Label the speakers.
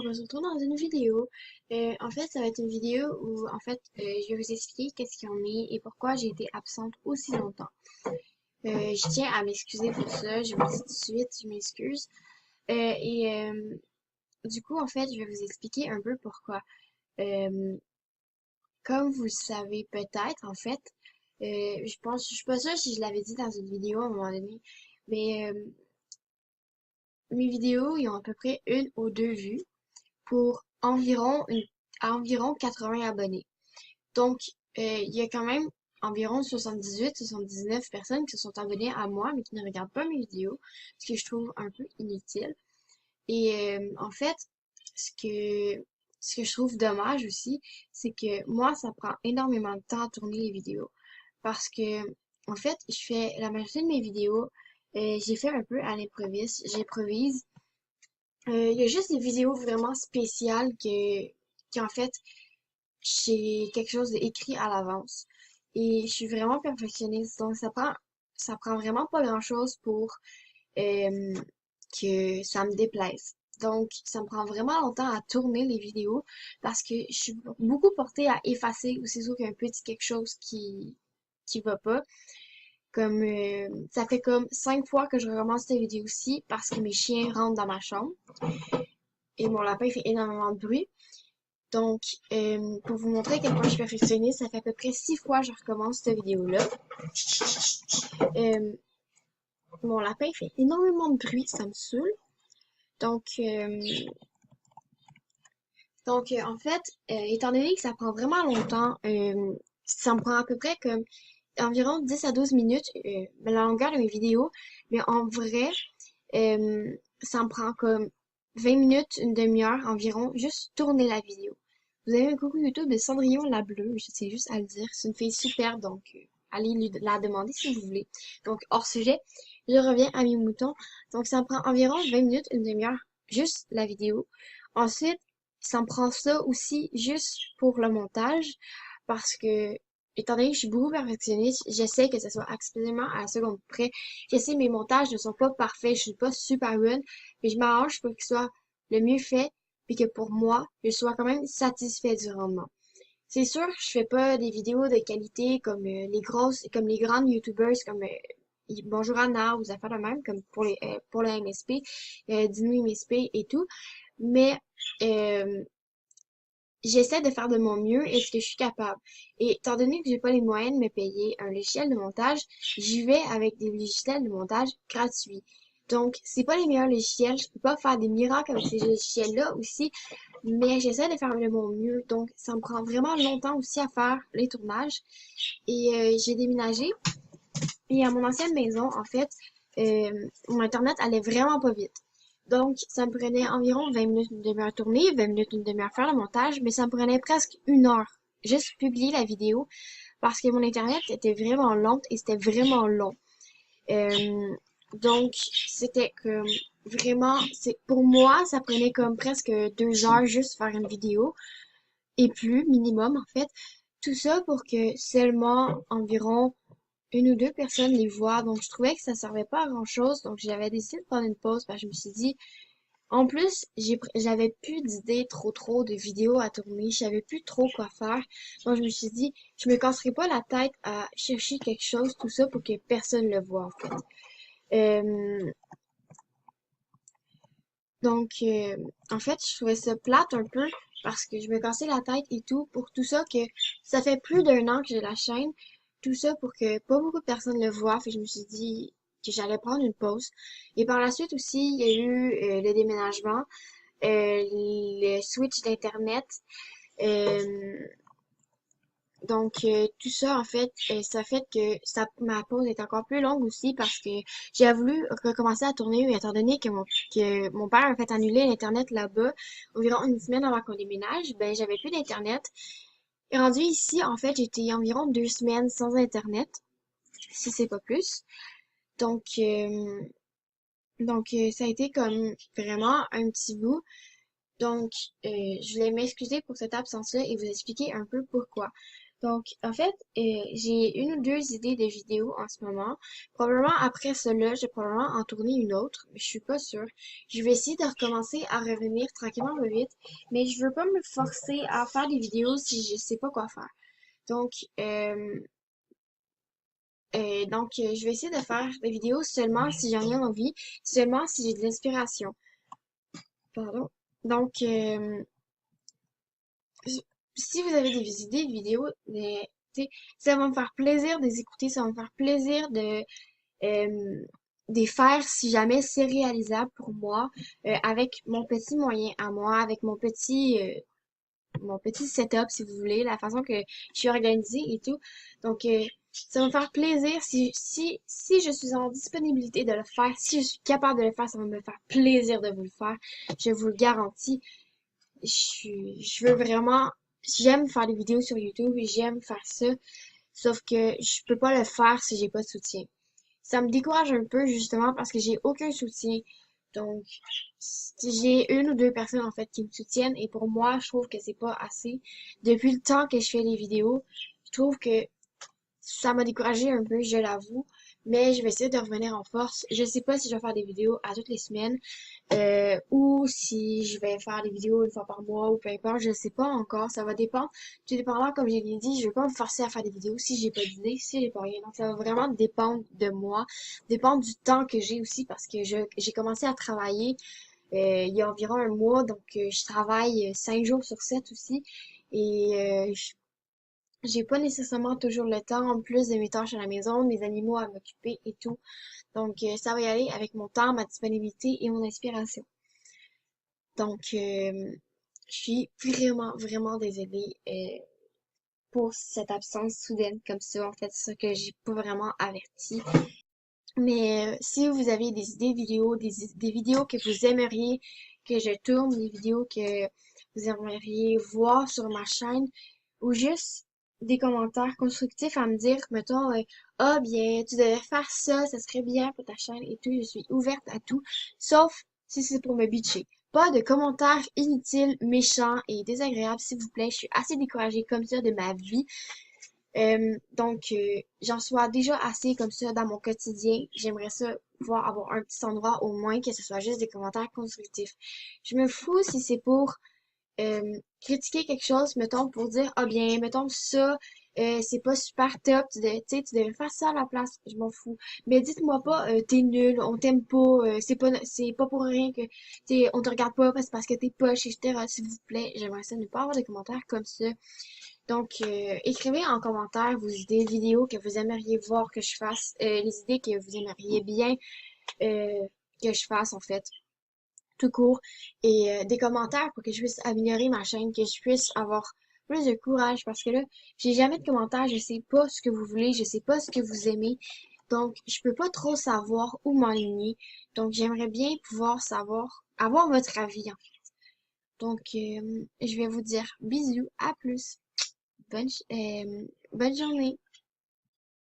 Speaker 1: va se retrouver dans une vidéo. En fait, ça va être une vidéo où, je vais vous expliquer qu'est-ce qu'il y en est et pourquoi j'ai été absente aussi longtemps. Je tiens à m'excuser pour ça, je vous le dis tout de suite, je m'excuse. Du coup, en fait, je vais vous expliquer un peu pourquoi. Euh, Comme vous le savez peut-être, je suis pas sûre si je l'avais dit dans une vidéo à un moment donné, mais mes vidéos, ils ont à peu près une ou deux vues pour environ 80 abonnés. Donc, il y a quand même environ 78-79 personnes qui se sont abonnées à moi, mais qui ne regardent pas mes vidéos, ce que je trouve un peu inutile. En fait, ce que, ce que je trouve dommage aussi, c'est que moi, ça prend énormément de temps à tourner les vidéos. Parce que, en fait, je fais la majorité de mes vidéos, j'ai fait un peu à l'improviste. J'improvise. Il y a juste des vidéos vraiment spéciales qui en fait, j'ai quelque chose d'écrit à l'avance. Et je suis vraiment perfectionniste, donc ça prend vraiment pas grand-chose pour euh, que ça me déplaise. Donc, ça me prend vraiment longtemps à tourner les vidéos parce que je suis beaucoup portée à effacer ou c'est sûr qu'il y a un petit quelque chose qui va pas. Comme ça fait comme 5 fois que je recommence cette vidéo-ci parce que mes chiens rentrent dans ma chambre et mon lapin fait énormément de bruit. Donc, pour vous montrer à quel point je suis perfectionniste, ça fait à peu près 6 fois que je recommence cette vidéo-là. Euh, Mon lapin fait énormément de bruit, ça me saoule. Donc, euh, Étant donné que ça prend vraiment longtemps, ça me prend à peu près comme environ 10 à 12 minutes, la longueur de mes vidéos. Mais en vrai, ça me prend comme 20 minutes, une demi-heure environ, juste tourner la vidéo. Vous avez un coucou YouTube de Cendrillon la Bleue, je sais juste à le dire. C'est une fille super, donc allez lui la demander si vous voulez. Donc, hors sujet, je reviens à mes moutons. Donc, ça me prend environ 20 minutes, une demi-heure, juste la vidéo. Ensuite, ça me prend ça aussi juste pour le montage, parce que étant donné que je suis beaucoup perfectionniste, j'essaie que ce soit absolument à la seconde près. J'essaie que mes montages ne sont pas parfaits, je suis pas super bonne, mais je m'arrange pour qu'ils soient le mieux fait, puis que pour moi, je sois quand même satisfait du rendement. C'est sûr, je fais pas des vidéos de qualité comme comme les grandes YouTubers comme Bonjour Anna ou des affaires de même, comme pour le MSP, Dino MSP et tout, mais euh, j'essaie de faire de mon mieux et ce que je suis capable. Et étant donné que j'ai pas les moyens de me payer un logiciel de montage, j'y vais avec des logiciels de montage gratuits. Donc, c'est pas les meilleurs logiciels, je peux pas faire des miracles avec ces logiciels-là aussi, mais j'essaie de faire de mon mieux. Donc, ça me prend vraiment longtemps aussi à faire les tournages. J'ai déménagé et à mon ancienne maison, en fait, mon internet allait vraiment pas vite. Donc, ça me prenait environ 20 minutes, une demi-heure à tourner, 20 minutes, une demi-heure à faire le montage, mais ça me prenait presque une heure juste publier la vidéo parce que mon internet était vraiment lente et c'était vraiment long. Euh, donc, c'était comme vraiment, pour moi, ça prenait comme presque 2 heures juste faire une vidéo et plus minimum en fait. Tout ça pour que seulement environ une ou deux personnes les voient. Donc, je trouvais que ça servait pas à grand-chose. Donc, j'avais décidé de prendre une pause parce que je me suis dit, en plus, j'avais plus d'idées trop de vidéos à tourner. Je savais plus trop quoi faire. Donc, je me suis dit, je me casserai pas la tête à chercher quelque chose, tout ça, pour que personne le voit, en fait. Euh, donc, en fait, je trouvais ça plate un peu parce que je me cassais la tête et tout pour tout ça que ça fait plus d'1 an que j'ai la chaîne. Tout ça pour que pas beaucoup de personnes le voient. Fait que je me suis dit que j'allais prendre une pause. Et par la suite aussi, il y a eu le déménagement, le switch d'Internet. Euh, tout ça, en fait, ça fait que ma pause est encore plus longue aussi parce que j'ai voulu recommencer à tourner, étant donné que mon père a fait annuler l'Internet là-bas environ une semaine avant qu'on déménage, ben, j'avais plus d'Internet. Et rendu ici, en fait, j'étais environ 2 semaines sans Internet, si c'est pas plus. Donc, euh, ça a été comme vraiment un petit bout. Donc, je voulais m'excuser pour cette absence-là et vous expliquer un peu pourquoi. Donc, en fait, j'ai une ou deux idées de vidéos en ce moment. Probablement après cela, je vais probablement en tourner une autre, mais je suis pas sûre. Je vais essayer de recommencer à revenir tranquillement mais vite, mais je veux pas me forcer à faire des vidéos si je sais pas quoi faire. Donc, je vais essayer de faire des vidéos seulement si j'en ai envie, seulement si j'ai de l'inspiration. Pardon. Donc, si vous avez des idées de vidéos, tu sais, ça va me faire plaisir de les écouter, ça va me faire plaisir euh, de les faire si jamais c'est réalisable pour moi, avec mon petit moyen à moi, avec mon petit setup, si vous voulez, la façon que je suis organisée et tout. Donc, ça va me faire plaisir si je suis en disponibilité de le faire, si je suis capable de le faire, ça va me faire plaisir de vous le faire. Je vous le garantis. Je veux vraiment, j'aime faire des vidéos sur YouTube et j'aime faire ça, sauf que je peux pas le faire si j'ai pas de soutien. Ça me décourage un peu justement parce que j'ai aucun soutien. Donc, j'ai une ou deux personnes en fait qui me soutiennent et pour moi, je trouve que c'est pas assez. Depuis le temps que je fais les vidéos, je trouve que ça m'a découragée un peu, je l'avoue, mais je vais essayer de revenir en force. Je sais pas si je vais faire des vidéos à toutes les semaines, ou si je vais faire des vidéos une fois par mois ou peu importe, je sais pas encore, ça va dépendre. Tout dépendant, comme je l'ai dit, je vais pas me forcer à faire des vidéos si j'ai pas d'idée, si j'ai pas rien. Donc ça va vraiment dépendre de moi, dépendre du temps que j'ai aussi parce que j'ai commencé à travailler il y a environ un mois, donc je travaille 5 jours sur 7 aussi. Et j'ai pas nécessairement toujours le temps, en plus de mes tâches à la maison, mes animaux à m'occuper et tout. Donc, ça va y aller avec mon temps, ma disponibilité et mon inspiration. Donc, je suis vraiment, vraiment désolée pour cette absence soudaine comme ça. En fait, c'est ça que j'ai pas vraiment averti. Mais si vous avez des idées de vidéos, des vidéos que vous aimeriez que je tourne, des vidéos que vous aimeriez voir sur ma chaîne, ou juste des commentaires constructifs à me dire, mettons, ah bien, tu devrais faire ça, ça serait bien pour ta chaîne et tout, je suis ouverte à tout, sauf si c'est pour me bitcher. Pas de commentaires inutiles, méchants et désagréables, s'il vous plaît, je suis assez découragée comme ça de ma vie. J'en sois déjà assez comme ça dans mon quotidien. J'aimerais ça pouvoir avoir un petit endroit au moins que ce soit juste des commentaires constructifs. Je me fous si c'est pour critiquer quelque chose, mettons, pour dire, ah bien, mettons ça, c'est pas super top, tu sais, tu devrais faire ça à la place, je m'en fous. Mais dites-moi pas, t'es nul, on t'aime pas, c'est pas pour rien que, tu sais, on te regarde pas parce que t'es poche, etc. S'il vous plaît, j'aimerais ça ne pas avoir des commentaires comme ça. Donc, écrivez en commentaire vos idées de vidéos que vous aimeriez voir que je fasse, les idées que vous aimeriez bien euh, que je fasse en fait, tout court, et des commentaires pour que je puisse améliorer ma chaîne, que je puisse avoir plus de courage parce que là, j'ai jamais de commentaires, je sais pas ce que vous voulez, je sais pas ce que vous aimez, donc je peux pas trop savoir où m'enligner. Donc, j'aimerais bien pouvoir savoir, avoir votre avis en fait. Donc, je vais vous dire bisous, à plus. Bonne journée.